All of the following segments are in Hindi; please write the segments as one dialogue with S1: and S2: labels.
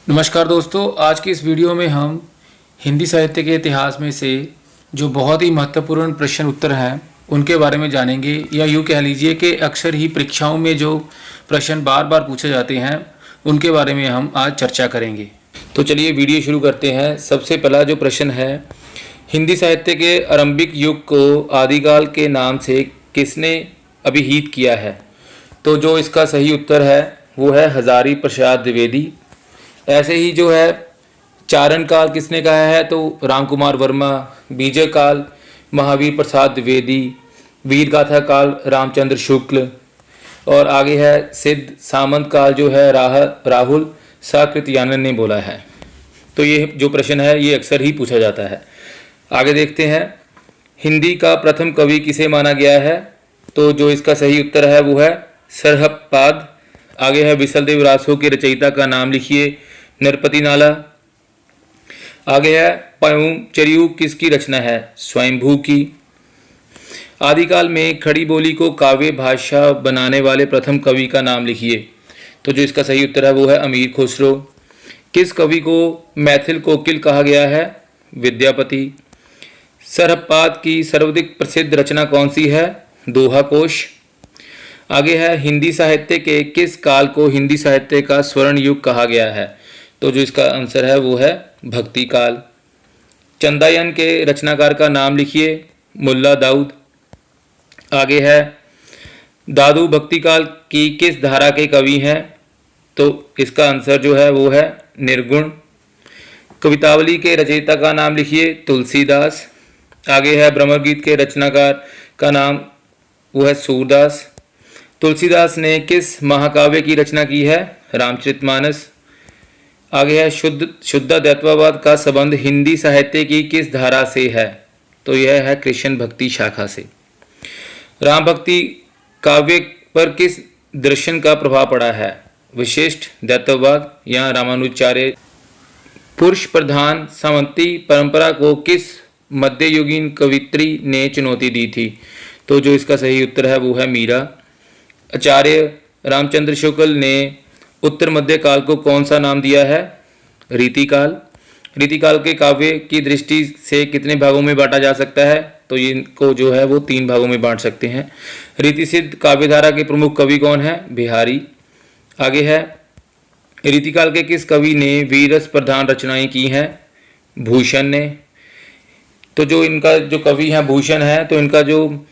S1: नमस्कार दोस्तों, आज की इस वीडियो में हम हिंदी साहित्य के इतिहास में से जो बहुत ही महत्वपूर्ण प्रश्न उत्तर हैं उनके बारे में जानेंगे, या यूँ कह लीजिए कि अक्सर ही परीक्षाओं में जो प्रश्न बार बार पूछे जाते हैं उनके बारे में हम आज चर्चा करेंगे। तो चलिए वीडियो शुरू करते हैं। सबसे पहला जो प्रश्न है, हिंदी साहित्य के आरंभिक युग को आदिकाल के नाम से किसने अभिहित किया है? तो जो इसका सही उत्तर है वो है हजारी प्रसाद द्विवेदी। ऐसे ही जो है चारण काल किसने कहा है? तो रामकुमार वर्मा। बीजय काल महावीर प्रसाद द्विवेदी। वीर गाथा काल रामचंद्र शुक्ल। और आगे है सिद्ध सामंत काल जो है राहुल साकृत्यानन ने बोला है। तो ये जो प्रश्न है ये अक्सर ही पूछा जाता है। आगे देखते हैं, हिंदी का प्रथम कवि किसे माना गया है? तो जो इसका सही उत्तर है वो है सरहदपाद। आगे है विसलदेव रासो के रचयिता का नाम लिखिए। नरपति नाला। आगे है पयुं चरियु किसकी रचना है? स्वयंभू की। आदिकाल में खड़ी बोली को काव्य भाषा बनाने वाले प्रथम कवि का नाम लिखिए। तो जो इसका सही उत्तर है वो है अमीर खुसरो। किस कवि को मैथिल कोकिल कहा गया है? विद्यापति। सरहदपाद की सर्वाधिक प्रसिद्ध रचना कौन सी है? दोहा कोश। आगे है हिंदी साहित्य के किस काल को हिंदी साहित्य का स्वर्ण युग कहा गया है? तो जो इसका आंसर है वो है भक्ति काल। चंदायन के रचनाकार का नाम लिखिए। मुल्ला दाऊद। आगे है दादू भक्ति काल की किस धारा के कवि हैं? तो इसका आंसर जो है वो है निर्गुण। कवितावली के रचयिता का नाम लिखिए। तुलसीदास। आगे है ब्रह्म गीत के रचनाकार का नाम वो है सूरदास। तुलसीदास ने किस महाकाव्य की रचना की है? रामचरितमानस। आगे है शुद्धाद्वैतवाद का संबंध हिंदी साहित्य की किस धारा से है? तो यह है कृष्ण भक्ति शाखा से। राम भक्ति काव्य पर किस दर्शन का प्रभाव पड़ा है? विशिष्ट द्वैतवाद या रामानुजाचार्य। पुरुष प्रधान सामंती परंपरा को किस मध्ययुगीन कवित्री ने चुनौती दी थी? तो जो इसका सही उत्तर है वो है मीरा। आचार्य रामचंद्र शुक्ल ने उत्तर मध्य काल को कौन सा नाम दिया है? रीतिकाल। रीतिकाल के काव्य की दृष्टि से कितने भागों में बांटा जा सकता है? तो इनको जो है वो 3 भागों में बांट सकते हैं। रीतिसिद्ध काव्यधारा के प्रमुख कवि कौन है? बिहारी। आगे है रीतिकाल के किस कवि ने वीरस प्रधान रचनाएं की हैं? भूषण ने। तो जो इनका जो कवि है भूषण है, तो इनका जो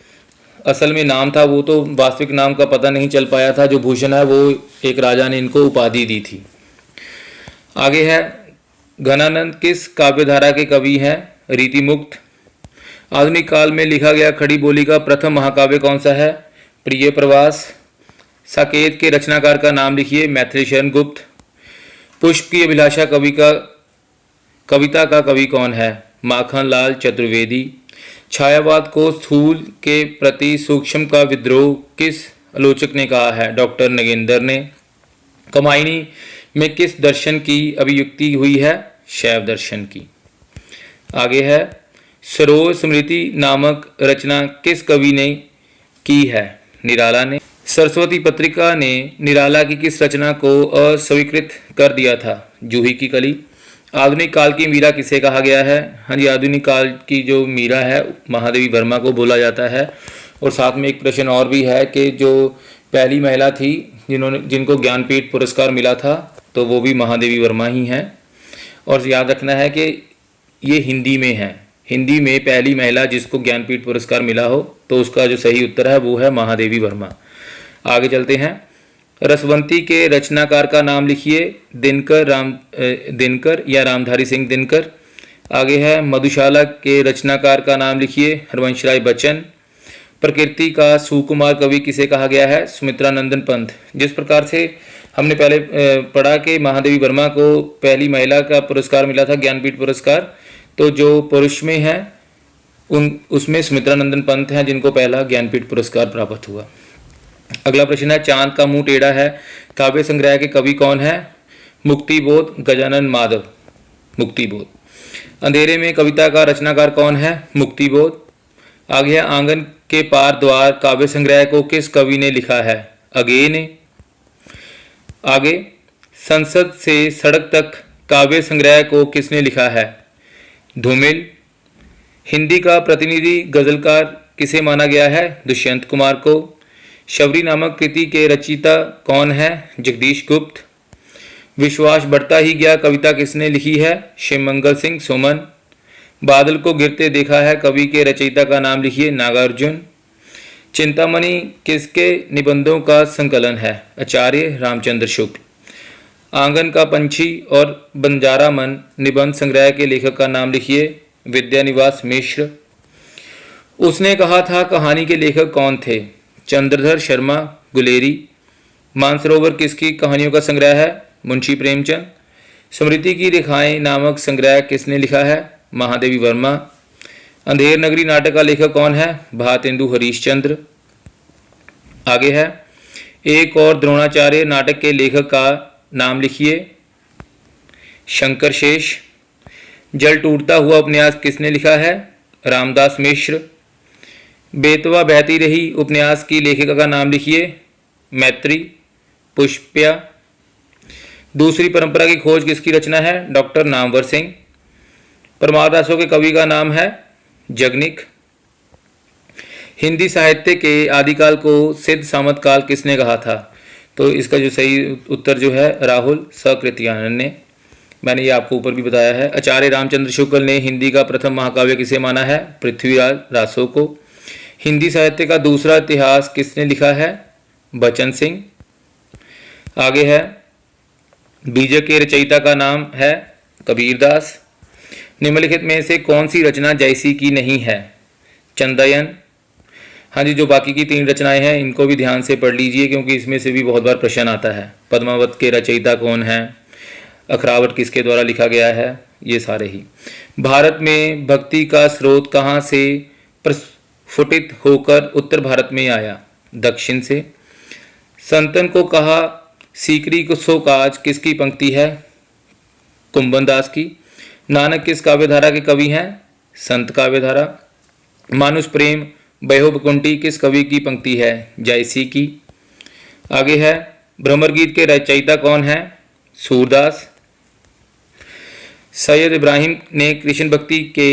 S1: असल में नाम था वो तो वास्तविक नाम का पता नहीं चल पाया था। जो भूषण है वो एक राजा ने इनको उपाधि दी थी। आगे है घनानंद किस काव्यधारा के कवि हैं? रीतिमुक्त। आधुनिक काल में लिखा गया खड़ी बोली का प्रथम महाकाव्य कौन सा है? प्रिय प्रवास। साकेत के रचनाकार का नाम लिखिए। मैथिली शरण गुप्त। पुष्प की अभिलाषा कविता का कवि कौन है? माखन लाल चतुर्वेदी। छायावाद को स्थूल के प्रति सूक्ष्म का विद्रोह किस आलोचक ने कहा है? डॉक्टर नगेंद्र ने। कमायनी में किस दर्शन की अभिव्यक्ति हुई है? शैव दर्शन की। आगे है सरोवर स्मृति नामक रचना किस कवि ने की है? निराला ने। सरस्वती पत्रिका ने निराला की किस रचना को अस्वीकृत कर दिया था? जूही की कली। आधुनिक काल की मीरा किसे कहा गया है? हाँ जी, आधुनिक काल की जो मीरा है महादेवी वर्मा को बोला जाता है। और साथ में एक प्रश्न और भी है कि जो पहली महिला थी जिनको ज्ञानपीठ पुरस्कार मिला था, तो वो भी महादेवी वर्मा ही हैं। और याद रखना है कि ये हिंदी में है। हिंदी में पहली महिला जिसको ज्ञानपीठ पुरस्कार मिला हो, तो उसका जो सही उत्तर है वो है महादेवी वर्मा। आगे चलते हैं। रसवंती के रचनाकार का नाम लिखिए। दिनकर या रामधारी सिंह दिनकर। आगे है मधुशाला के रचनाकार का नाम लिखिए। हरवंशराय बच्चन। प्रकृति का सुकुमार कवि किसे कहा गया है? सुमित्रा नंदन पंत। जिस प्रकार से हमने पहले पढ़ा कि महादेवी वर्मा को पहली महिला का पुरस्कार मिला था ज्ञानपीठ पुरस्कार, तो जो पुरुष में है उसमें सुमित्रा नंदन पंत हैं जिनको पहला ज्ञानपीठ पुरस्कार प्राप्त हुआ। अगला प्रश्न है चांद का मुंह टेढ़ा है काव्य संग्रह के कवि कौन है? मुक्तिबोध गजानन माधव। मुक्तिबोध। अंधेरे में कविता का रचनाकार कौन है? मुक्तिबोध। आगे है आंगन के पार द्वार काव्य संग्रह को किस कवि ने लिखा है? अगे ने। आगे संसद से सड़क तक काव्य संग्रह को किसने लिखा है? धूमिल। हिंदी का प्रतिनिधि गजलकार किसे माना गया है? दुष्यंत कुमार को। शबरी नामक कृति के रचयिता कौन है? जगदीश गुप्त। विश्वास बढ़ता ही गया कविता किसने लिखी है? शिवमंगल सिंह सुमन। बादल को गिरते देखा है कवि के रचयिता का नाम लिखिए। नागार्जुन। चिंतामणि किसके निबंधों का संकलन है? आचार्य रामचंद्र शुक्ल। आंगन का पंछी और बंजारा मन निबंध संग्रह के लेखक का नाम लिखिए। विद्यानिवास मिश्र। उसने कहा था कहानी के लेखक कौन थे? चंद्रधर शर्मा गुलेरी। मानसरोवर किसकी कहानियों का संग्रह है? मुंशी प्रेमचंद। स्मृति की रेखाएं नामक संग्रह किसने लिखा है? महादेवी वर्मा। अंधेर नगरी नाटक का लेखक कौन है? भारतेंदु हरीशचंद्र। आगे है एक और द्रोणाचार्य नाटक के लेखक का नाम लिखिए। शंकर शेष। जल टूटता हुआ उपन्यास किसने लिखा है? रामदास मिश्र। बेतवा बहती रही उपन्यास की लेखिका का नाम लिखिए। मैत्री पुष्प्या। दूसरी परंपरा की खोज किसकी रचना है? डॉक्टर नामवर सिंह। परमारदासों के कवि का नाम है जगनिक। हिंदी साहित्य के आदिकाल को सिद्ध सामत काल किसने कहा था? तो इसका जो सही उत्तर जो है राहुल सकृत्यानन ने। मैंने ये आपको ऊपर भी बताया है। आचार्य रामचंद्र शुक्ल ने हिंदी का प्रथम महाकाव्य किसे माना है? पृथ्वीराज रासो को। हिंदी साहित्य का दूसरा इतिहास किसने लिखा है? बचन सिंह। आगे है बीजक के रचयिता का नाम है कबीरदास। निम्नलिखित में से कौन सी रचना जयसी की नहीं है? चंदयन। हाँ जी, जो बाकी की 3 रचनाएं हैं इनको भी ध्यान से पढ़ लीजिए क्योंकि इसमें से भी बहुत बार प्रश्न आता है। पद्मावत के रचयिता कौन है? अखरावट किसके द्वारा लिखा गया है? ये सारे ही। भारत में भक्ति का स्रोत कहाँ से प्रस्फुटित होकर उत्तर भारत में आया? दक्षिण से। संतन को कहा सीकरी को सो काज किसकी पंक्ति है? कुंभनदास की। नानक किस काव्यधारा के कवि हैं? संत काव्यधारा। मानुष प्रेम बयोबकुंठी किस कवि की पंक्ति है? जायसी की। आगे है भ्रमर गीत के रचयिता कौन है? सूरदास। सैयद इब्राहिम ने कृष्ण भक्ति के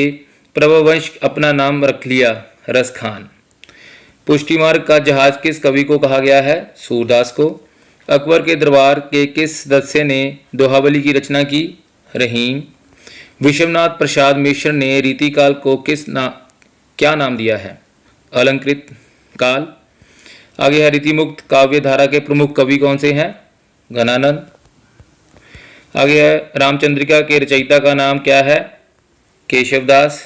S1: प्रभवंश अपना नाम रख लिया? रस खान। पुष्टि मार्ग का जहाज किस कवि को कहा गया है? सूरदास को। अकबर के दरबार के किस सदस्य ने दोहावली की रचना की? रहीम। विश्वनाथ प्रसाद मिश्र ने रीतिकाल को क्या नाम दिया है? अलंकृत काल। आगे है रीतिमुक्त काव्य धारा के प्रमुख कवि कौन से हैं? घनानंद। आगे है रामचंद्रिका के रचयिता का नाम क्या है? केशवदास।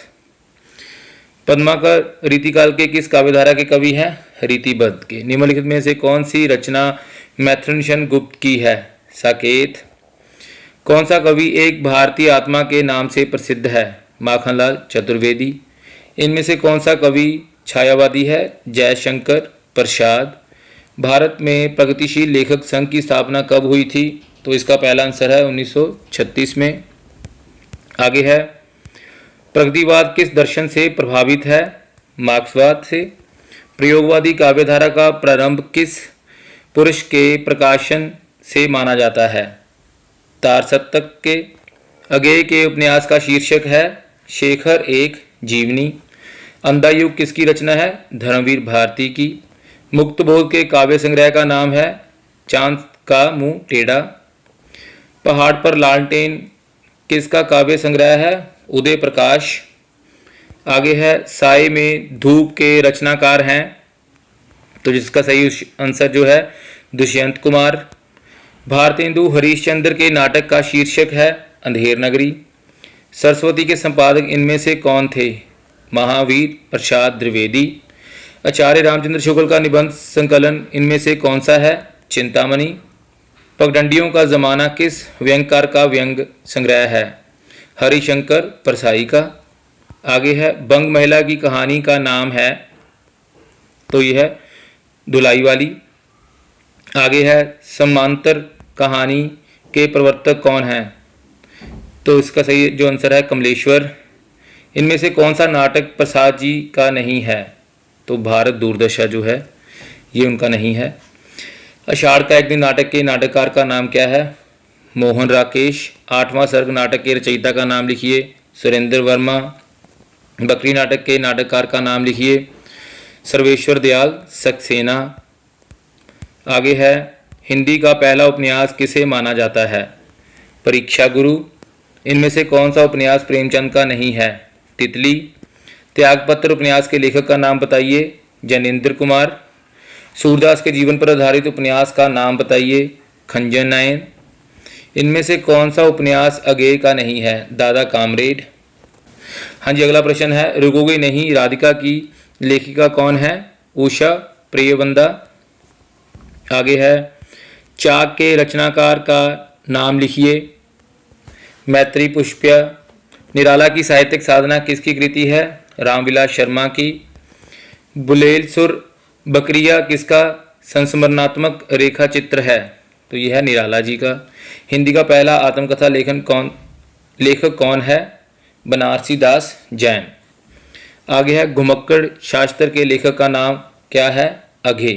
S1: पद्माकर रीतिकाल के किस काव्यधारा के कवि हैं? रीतिबद्ध के। निम्नलिखित में से कौन सी रचना मैथुनशन गुप्त की है? साकेत। कौन सा कवि एक भारतीय आत्मा के नाम से प्रसिद्ध है? माखनलाल चतुर्वेदी। इनमें से कौन सा कवि छायावादी है? जयशंकर प्रसाद। भारत में प्रगतिशील लेखक संघ की स्थापना कब हुई थी? तो इसका पहला आंसर है 1936 में। आगे है प्रगतिवाद किस दर्शन से प्रभावित है? मार्क्सवाद से। प्रयोगवादी काव्यधारा का प्रारंभ किस पुरुष के प्रकाशन से माना जाता है? तारसप्तक के। अगेय के उपन्यास का शीर्षक है शेखर एक जीवनी। अंधा युग किसकी रचना है? धर्मवीर भारती की। मुक्तबोध के काव्य संग्रह का नाम है चांद का मुंह टेढ़ा। पहाड़ पर लालटेन किसका काव्य संग्रह है? उदय प्रकाश। आगे है साए में धूप के रचनाकार हैं, तो जिसका सही आंसर जो है दुष्यंत कुमार। भारतेंदु हरीशचंद्र के नाटक का शीर्षक है अंधेर नगरी। सरस्वती के संपादक इनमें से कौन थे? महावीर प्रसाद द्विवेदी। आचार्य रामचंद्र शुक्ल का निबंध संकलन इनमें से कौन सा है? चिंतामणि। पगडंडियों का जमाना किस व्यंगकार का व्यंग संग्रह है? हरिशंकर परसाई का। आगे है बंग महिला की कहानी का नाम है, तो यह है धुलाई वाली। आगे है समांतर कहानी के प्रवर्तक कौन है? तो इसका सही जो आंसर है कमलेश्वर। इनमें से कौन सा नाटक प्रसाद जी का नहीं है? तो भारत दूरदशा जो है ये उनका नहीं है। आषाढ़ का एक दिन नाटक के नाटककार का नाम क्या है?
S2: मोहन राकेश। 8वां सर्ग नाटक के रचयिता का नाम लिखिए। सुरेंद्र वर्मा। बकरी नाटक के नाटककार का नाम लिखिए। सर्वेश्वर दयाल सक्सेना। आगे है, हिंदी का पहला उपन्यास किसे माना जाता है? परीक्षा गुरु। इनमें से कौन सा उपन्यास प्रेमचंद का नहीं है? तितली। त्यागपत्र उपन्यास के लेखक का नाम बताइए। जैनेन्द्र कुमार। सूरदास के जीवन पर आधारित उपन्यास का नाम बताइए। खंजन नयन। इनमें से कौन सा उपन्यास अगेय का नहीं है? दादा कामरेड। हाँ जी, अगला प्रश्न है, रुकोगे नहीं राधिका की लेखिका कौन है? उषा प्रियवंदा। आगे है, चाक के रचनाकार का नाम लिखिए। मैत्री पुष्प्या। निराला की साहित्यिक साधना किसकी कृति है? रामविलास शर्मा की। बुलेल सुर बकरिया किसका संस्मरणात्मक रेखा चित्र है? तो यह है निराला जी का। हिंदी का पहला आत्मकथा लेखक कौन है? बनारसी दास जैन। आगे है, घुमक्कड़ शास्त्र के लेखक का नाम क्या है? अघे।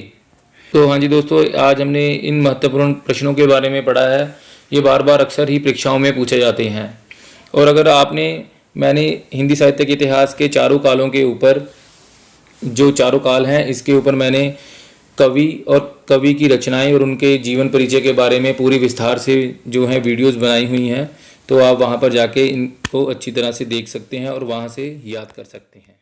S2: तो हाँ जी दोस्तों, आज हमने इन महत्वपूर्ण प्रश्नों के बारे में पढ़ा है। ये बार बार अक्सर ही परीक्षाओं में पूछे जाते हैं। और अगर मैंने हिंदी साहित्य के इतिहास के चारों कालों के ऊपर, जो चारों काल हैं, इसके ऊपर मैंने कवि और कवि की रचनाएं और उनके जीवन परिचय के बारे में पूरी विस्तार से जो है वीडियोस बनाई हुई हैं। तो आप वहां पर जाके इनको अच्छी तरह से देख सकते हैं और वहां से याद कर सकते हैं।